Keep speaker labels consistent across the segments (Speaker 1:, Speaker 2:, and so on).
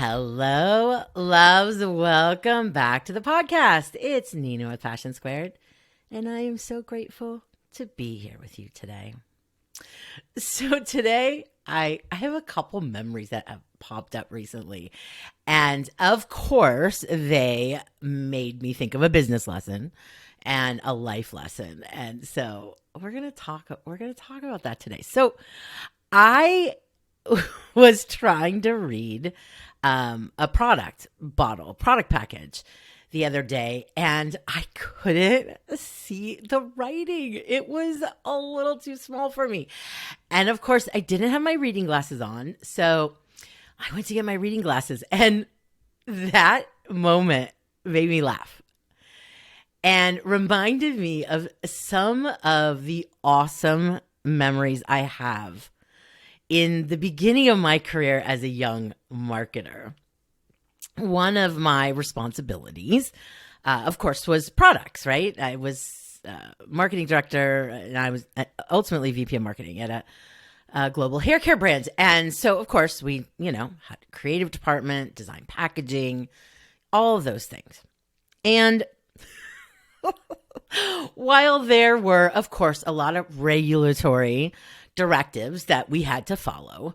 Speaker 1: Hello, loves. Welcome back to the podcast. It's Nina with Passion Squared, and I am so grateful to be here with you today. So today, I have a couple memories that have popped up recently, and of course, they made me think of a business lesson and a life lesson, and so we're gonna talk about that today. So I was trying to read a product package the other day, and I couldn't see the writing. It was a little too small for me. And of course, I didn't have my reading glasses on. So I went to get my reading glasses, and that moment made me laugh and reminded me of some of the awesome memories I have in the beginning of my career as a young marketer. One of my responsibilities, of course, was products, right? I was marketing director, and I was ultimately VP of marketing at a global hair care brand. And so, of course, we, had a creative department, design packaging, all of those things. And while there were, of course, a lot of regulatory directives that we had to follow,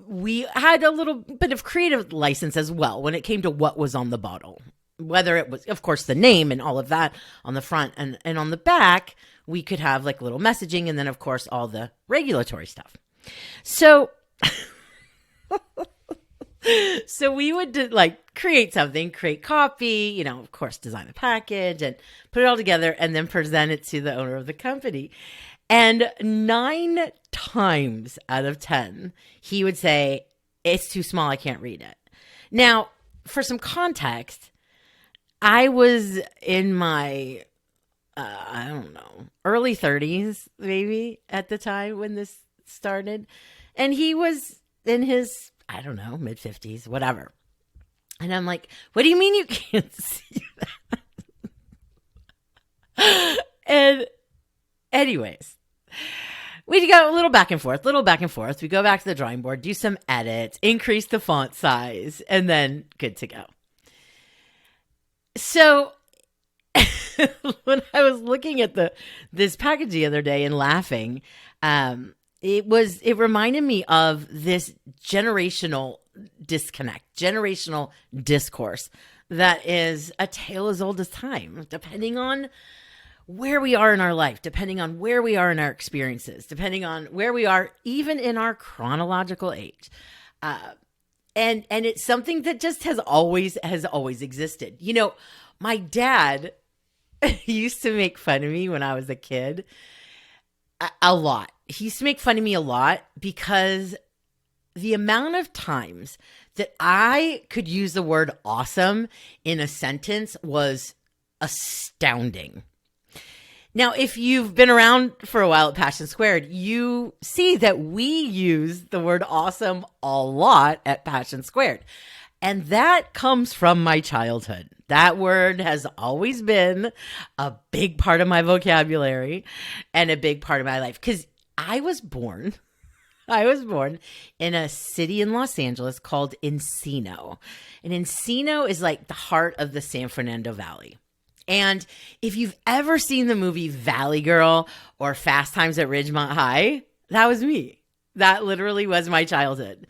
Speaker 1: we had a little bit of creative license as well when it came to what was on the bottle. Whether it was, of course, the name and all of that on the front, and on the back, we could have like little messaging, and then, of course, all the regulatory stuff. So we would create something, create copy, of course, design the package and put it all together and then present it to the owner of the company. And 9 times out of 10, he would say, "It's too small, I can't read it." Now, for some context, I was in my, early 30s, maybe, at the time when this started. And he was in his, mid 50s, whatever. And I'm like, "What do you mean you can't see that?" And anyways, we go a little back and forth. We go back to the drawing board, do some edits, increase the font size, and then good to go. So when I was looking at this package the other day and laughing, it reminded me of this generational disconnect, generational discourse that is a tale as old as time, depending on where we are in our life, depending on where we are in our experiences, depending on where we are even in our chronological age. And it's something that just has always existed. My dad used to make fun of me when I was a kid a lot. He used to make fun of me a lot because the amount of times that I could use the word awesome in a sentence was astounding. Now, if you've been around for a while at Passion Squared, you see that we use the word awesome a lot at Passion Squared. And that comes from my childhood. That word has always been a big part of my vocabulary and a big part of my life. Because I was born in a city in Los Angeles called Encino. And Encino is like the heart of the San Fernando Valley. And if you've ever seen the movie Valley Girl or Fast Times at Ridgemont High, that was me. That literally was my childhood.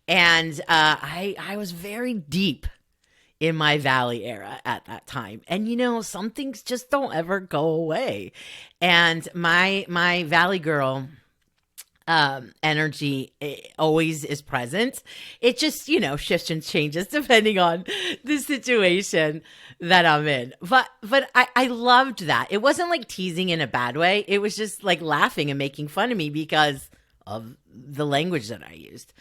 Speaker 1: And I was very deep in my Valley era at that time. And, some things just don't ever go away. And my Valley Girl energy always is present. It just, shifts and changes depending on the situation that I'm in. But I loved that. It wasn't like teasing in a bad way. It was just like laughing and making fun of me because of the language that I used.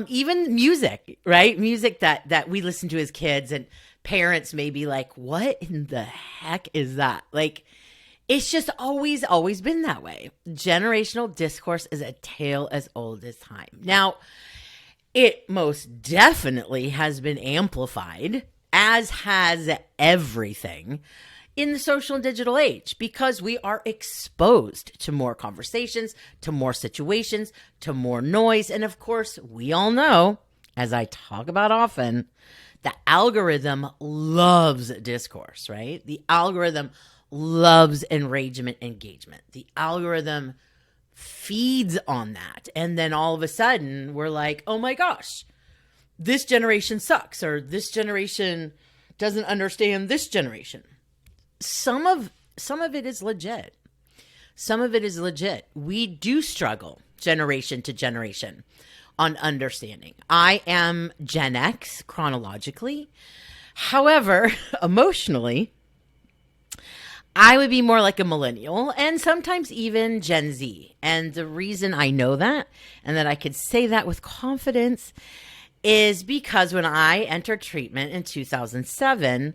Speaker 1: Even music, right? Music that we listened to as kids, and parents may be like, "What in the heck is that?" Like, it's just always been that way. Generational discourse is a tale as old as time. Now, it most definitely has been amplified, as has everything, in the social and digital age, because we are exposed to more conversations, to more situations, to more noise. And of course, we all know, as I talk about often, the algorithm loves discourse, right? The algorithm loves engagement. The algorithm feeds on that. And then all of a sudden, we're like, oh my gosh, this generation sucks, or this generation doesn't understand this generation. Some of it is legit. Some of it is legit. We do struggle generation to generation on understanding. I am Gen X chronologically. However, emotionally, I would be more like a millennial and sometimes even Gen Z. And the reason I know that and that I could say that with confidence is because when I entered treatment in 2007,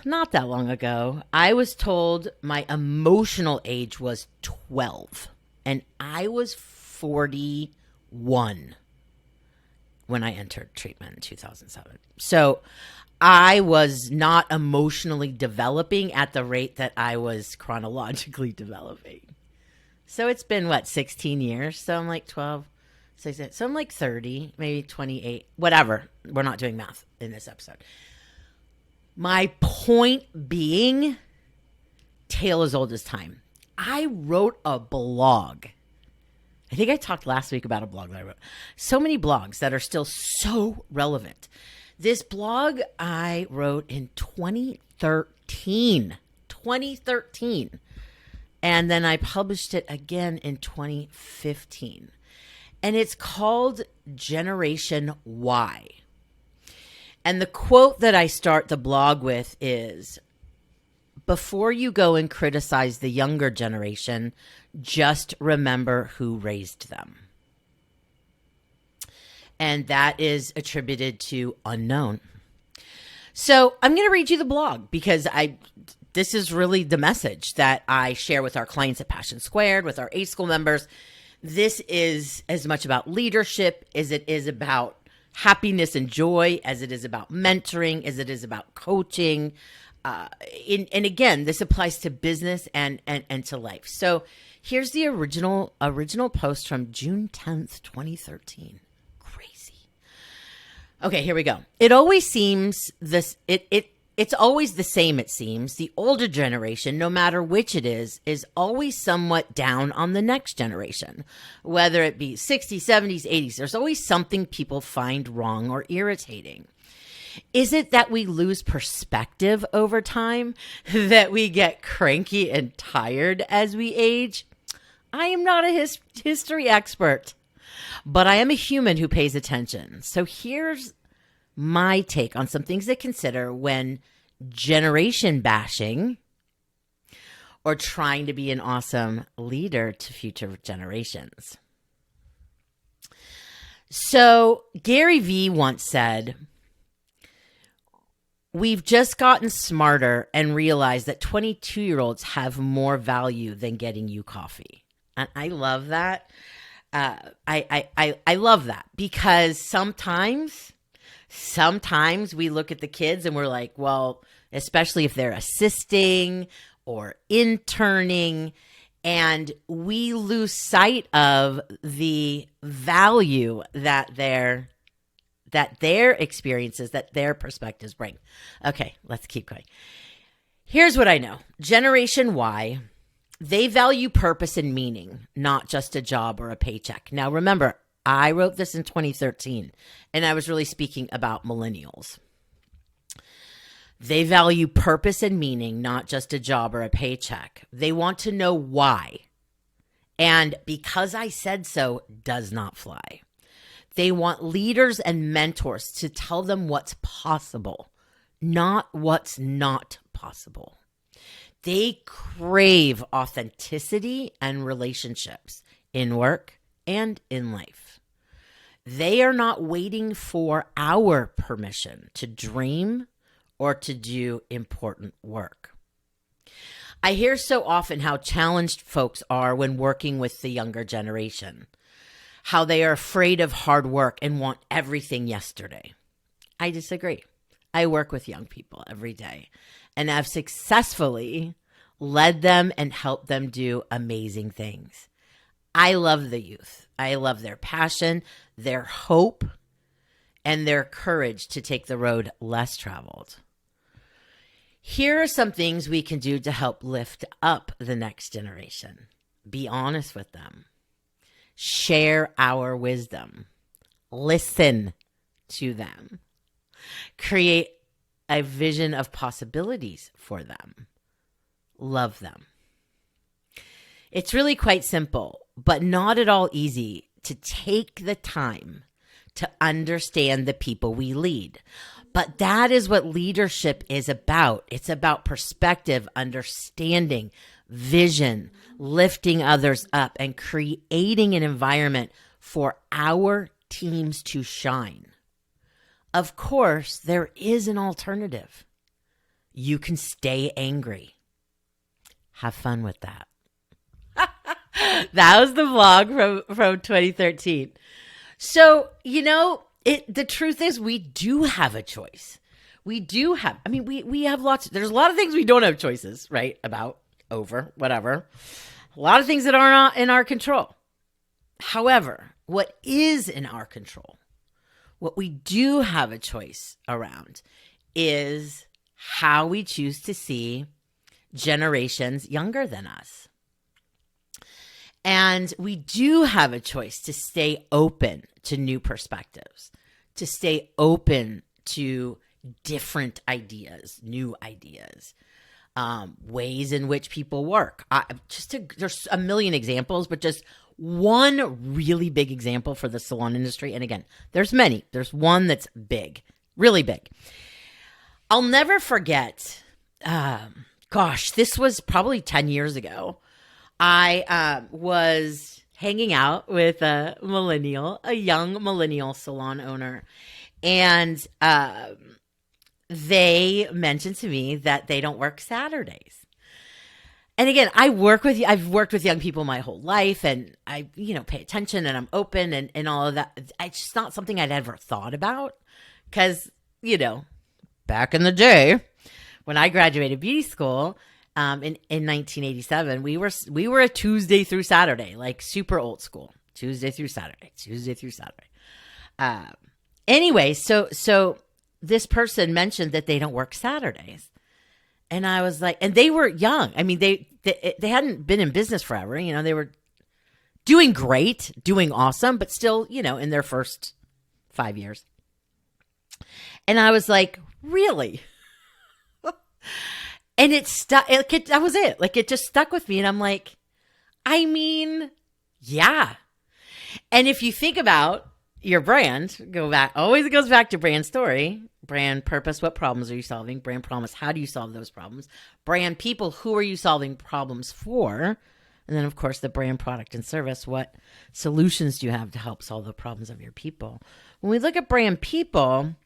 Speaker 1: not that long ago, I was told my emotional age was 12 and I was 41 when I entered treatment in 2007. So I was not emotionally developing at the rate that I was chronologically developing. So it's been, 16 years? So I'm like 12. So I'm like 30, maybe 28, whatever. We're not doing math in this episode. My point being, tale as old as time. I wrote a blog. I think I talked last week about a blog that I wrote. So many blogs that are still so relevant. This blog I wrote in 2013. And then I published it again in 2015. And it's called Generation Y. And the quote that I start the blog with is, before you go and criticize the younger generation, just remember who raised them. And that is attributed to unknown. So I'm going to read you the blog because this is really the message that I share with our clients at Passion Squared, with our A-School members. This is as much about leadership as it is about happiness and joy, as it is about mentoring, as it is about coaching. And again, this applies to business and to life. So here's the original post from June 10th, 2013. Crazy. Okay, here we go. It always seems it's always the same, it seems. The older generation, no matter which it is always somewhat down on the next generation. Whether it be 60s, 70s, 80s, there's always something people find wrong or irritating. Is it that we lose perspective over time? That we get cranky and tired as we age? I am not a history expert, but I am a human who pays attention. So here's my take on some things to consider when generation bashing or trying to be an awesome leader to future generations. So Gary Vee once said, we've just gotten smarter and realized that 22-year-olds have more value than getting you coffee. And I love that. I love that because sometimes we look at the kids and we're like, well, especially if they're assisting or interning, and we lose sight of the value that their experiences, that their perspectives bring. Okay, let's keep going. Here's what I know. Generation Y, they value purpose and meaning, not just a job or a paycheck. Now, remember, I wrote this in 2013, and I was really speaking about millennials. They value purpose and meaning, not just a job or a paycheck. They want to know why. And because I said so does not fly. They want leaders and mentors to tell them what's possible, not what's not possible. They crave authenticity and relationships in work and in life. They are not waiting for our permission to dream or to do important work. I hear so often how challenged folks are when working with the younger generation, how they are afraid of hard work and want everything yesterday. I disagree. I work with young people every day and have successfully led them and helped them do amazing things. I love the youth. I love their passion, their hope, and their courage to take the road less traveled. Here are some things we can do to help lift up the next generation. Be honest with them. Share our wisdom. Listen to them. Create a vision of possibilities for them. Love them. It's really quite simple, but not at all easy to take the time to understand the people we lead. But that is what leadership is about. It's about perspective, understanding, vision, lifting others up, and creating an environment for our teams to shine. Of course, there is an alternative. You can stay angry. Have fun with that. That was the vlog from 2013. So, the truth is we do have a choice. We have there's a lot of things we don't have choices, right? About, over, whatever. A lot of things that are not in our control. However, what is in our control, what we do have a choice around, is how we choose to see generations younger than us. And we do have a choice to stay open to new perspectives, to stay open to different ideas, new ideas, ways in which people work. There's a million examples, but just one really big example for the salon industry. And again, there's many. There's one that's big, really big. I'll never forget, this was probably 10 years ago. I was hanging out with a young millennial salon owner, and they mentioned to me that they don't work Saturdays. And again, I've worked with young people my whole life, and I, pay attention, and I'm open and all of that. It's just not something I'd ever thought about because, back in the day when I graduated beauty school, in 1987, we were a Tuesday through Saturday, like super old school, Tuesday through Saturday. Anyway, so this person mentioned that they don't work Saturdays, and I was like, and they were young. I mean, they hadn't been in business forever. They were doing great, doing awesome, but still, in their first 5 years. And I was like, really? And it stuck. That was it. Like, it just stuck with me. And I'm like, yeah. And if you think about your brand, always it goes back to brand story, brand purpose. What problems are you solving? Brand promise. How do you solve those problems? Brand people. Who are you solving problems for? And then, of course, the brand product and service. What solutions do you have to help solve the problems of your people? When we look at brand people,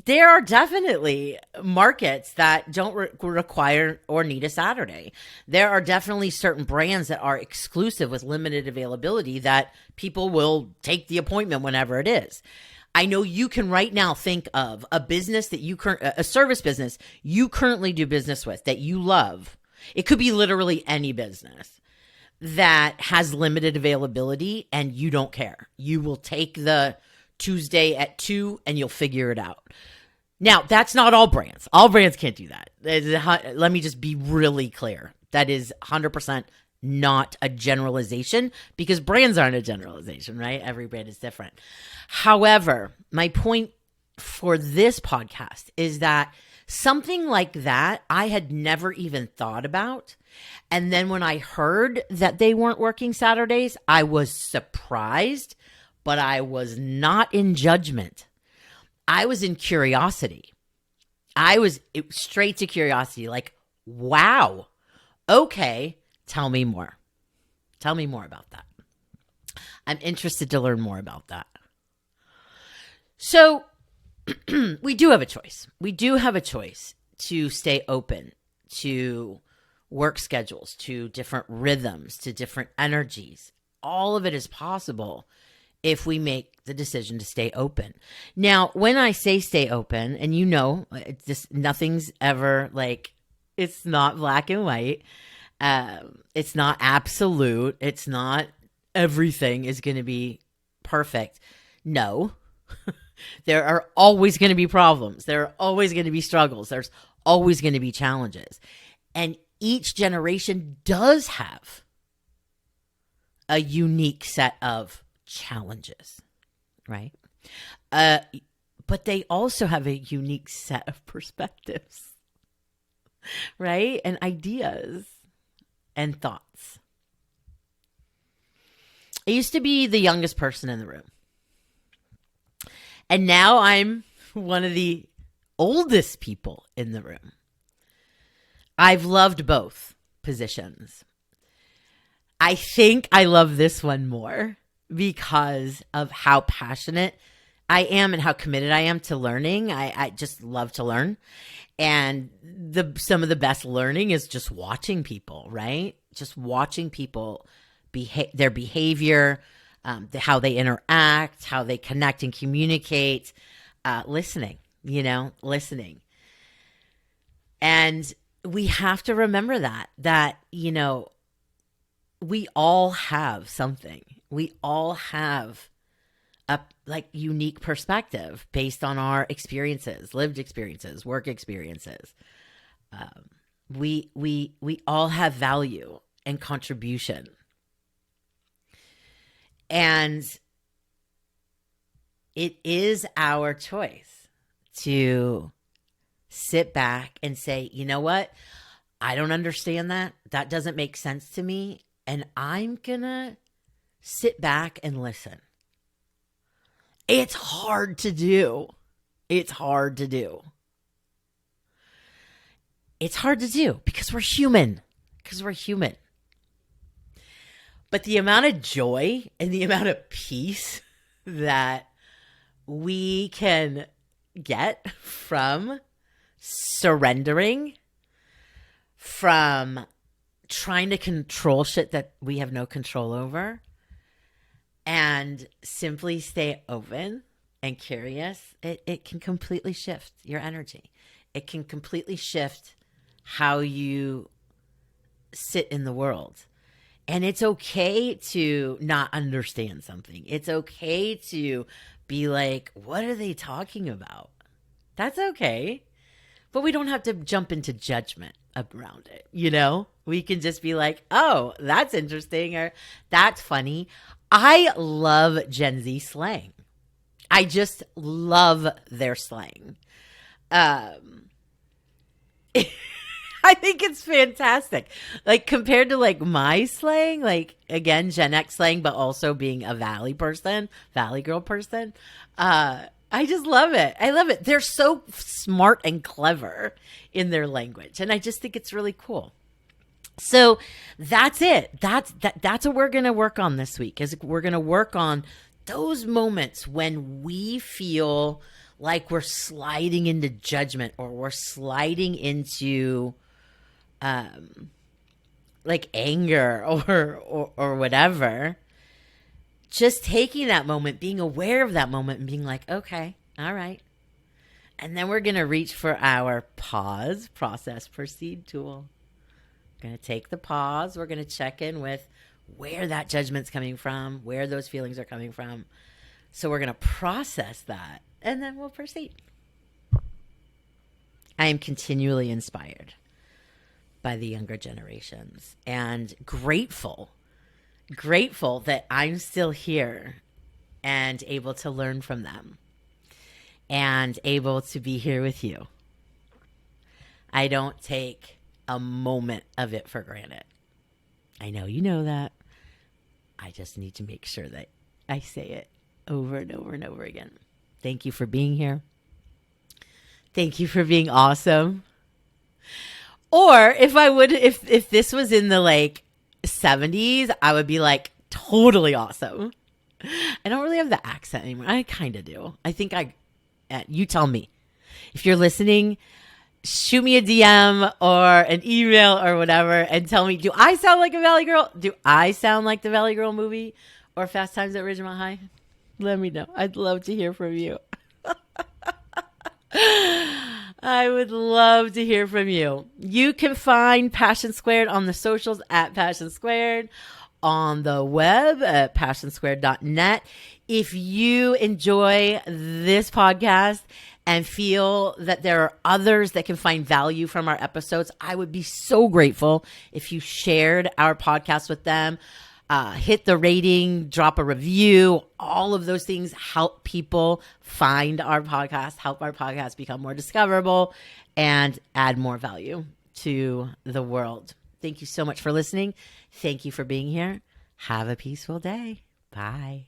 Speaker 1: there are definitely markets that don't require or need a Saturday. There are definitely certain brands that are exclusive with limited availability that people will take the appointment whenever it is. I know you can right now think of a business that a service business you currently do business with that you love. It could be literally any business that has limited availability and you don't care. You will take the Tuesday at 2 and you'll figure it out. Now, that's not all brands. All brands can't do that. Let me just be really clear. That is 100% not a generalization because brands aren't a generalization, right? Every brand is different. However, my point for this podcast is that something like that I had never even thought about. And then when I heard that they weren't working Saturdays, I was surprised, but I was not in judgment. I was in curiosity. I was straight to curiosity, like, wow, okay, tell me more. Tell me more about that. I'm interested to learn more about that. So we do have a choice. We do have a choice to stay open to work schedules, to different rhythms, to different energies. All of it is possible if we make the decision to stay open. Now, when I say stay open, and it's just nothing's ever like, it's not black and white. It's not absolute. It's not everything is going to be perfect. No, there are always going to be problems. There are always going to be struggles. There's always going to be challenges. And each generation does have a unique set of challenges, right? But they also have a unique set of perspectives, right? And ideas and thoughts. I used to be the youngest person in the room. And now I'm one of the oldest people in the room. I've loved both positions. I think I love this one more because of how passionate I am and how committed I am to learning. I just love to learn. And some of the best learning is just watching people, right? Just watching people, their behavior, how they interact, how they connect and communicate, listening. And we have to remember that, we all have something. We all have a unique perspective based on our experiences, lived experiences, work experiences. We all have value and contribution. And it is our choice to sit back and say, you know what? I don't understand that. That doesn't make sense to me. And I'm going to sit back and listen. It's hard to do. It's hard to do because we're human. But the amount of joy and the amount of peace that we can get from surrendering, from trying to control shit that we have no control over, and simply stay open and curious, it can completely shift your energy. It can completely shift how you sit in the world. And it's okay to not understand something. It's okay to be like, what are they talking about? That's okay. But we don't have to jump into judgment around it, We can just be like, oh, that's interesting, or that's funny. I love Gen Z slang. I just love their slang. I think it's fantastic. Compared to my slang, again, Gen X slang, but also being a Valley Girl person. I just love it. I love it. They're so smart and clever in their language. And I just think it's really cool. So that's it. That's what we're going to work on this week. Is we're going to work on those moments when we feel like we're sliding into judgment, or we're sliding into anger or whatever. Just taking that moment, being aware of that moment, and being like, okay, all right. And then we're going to reach for our pause, process, proceed tool. We're going to take the pause. We're going to check in with where that judgment's coming from, where those feelings are coming from. So we're going to process that, and then we'll proceed. I am continually inspired by the younger generations, and grateful that I'm still here and able to learn from them and able to be here with you. I don't take a moment of it for granted. I know you know that. I just need to make sure that I say it over and over and over again. Thank you for being here. Thank you for being awesome. Or if this was in the 70s, I would be totally awesome. I don't really have the accent anymore. I kind of do. I think you tell me. If you're listening, shoot me a DM or an email or whatever and tell me, do I sound like a Valley Girl? Do I sound like the Valley Girl movie or Fast Times at Ridgemont High? Let me know. I'd love to hear from you. I would love to hear from you. You can find Passion Squared on the socials at Passion Squared, on the web at passionsquared.net. If you enjoy this podcast and feel that there are others that can find value from our episodes, I would be so grateful if you shared our podcast with them. Hit the rating, drop a review. All of those things help people find our podcast, help our podcast become more discoverable, and add more value to the world. Thank you so much for listening. Thank you for being here. Have a peaceful day. Bye.